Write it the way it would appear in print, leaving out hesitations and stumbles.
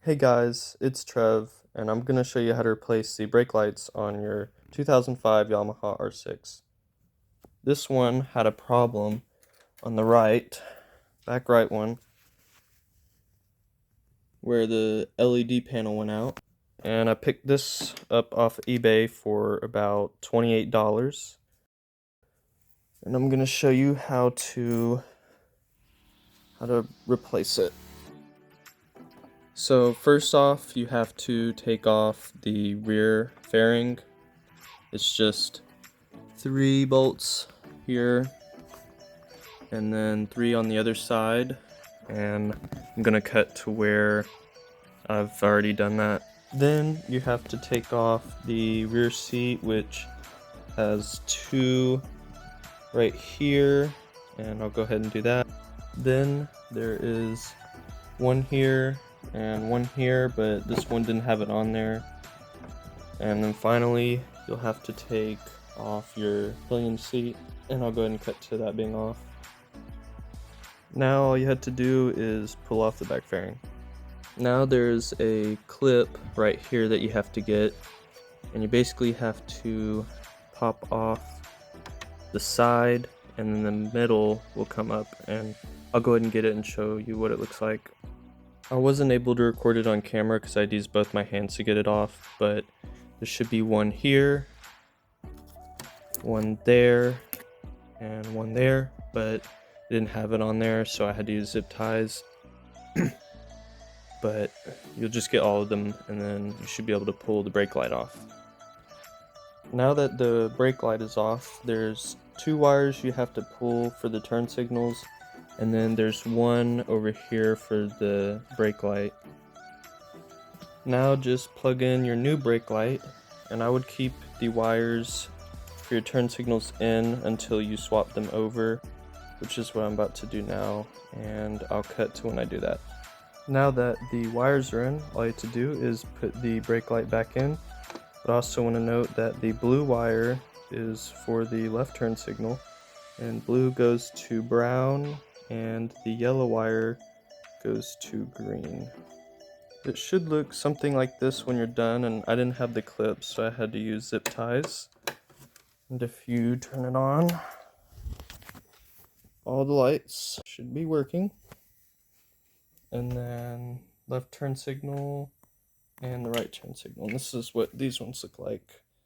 Hey guys, it's Trev, and I'm going to show you how to replace the brake lights on your 2005 Yamaha R6. This one had a problem on the right, back right one, where the LED panel went out. And I picked this up off eBay for about $28. And I'm going to show you how to replace it. So first off, you have to take off the rear fairing. It's just 3 bolts here and then 3 on the other side, and I'm gonna cut to where I've already done that. Then you have to take off the rear seat, which has 2 right here, and I'll go ahead and do that. Then there is 1 here and 1 here, but this one didn't have it on there. And then finally you'll have to take off your pillion seat, and I'll go ahead and cut to that being off. Now all you had to do is pull off the back fairing. Now there's a clip right here that you have to get, and you basically have to pop off the side, and then the middle will come up, and I'll go ahead and get it and show you what it looks like. I wasn't able to record it on camera because I'd used both my hands to get it off, but there should be 1 here, 1 there, and 1 there, but I didn't have it on there, so I had to use zip ties. But you'll just get all of them, and then you should be able to pull the brake light off. Now that the brake light is off, there's 2 wires you have to pull for the turn signals, and then there's 1 over here for the brake light. Now just plug in your new brake light, and I would keep the wires for your turn signals in until you swap them over, which is what I'm about to do now, and I'll cut to when I do that. Now that the wires are in, all you have to do is put the brake light back in. But I also want to note that the blue wire is for the left turn signal, and blue goes to brown, and the yellow wire goes to green. It should look something like this when you're done, and I didn't have the clips, so I had to use zip ties. And if you turn it on, all the lights should be working. And then left turn signal and the right turn signal. And this is what these ones look like.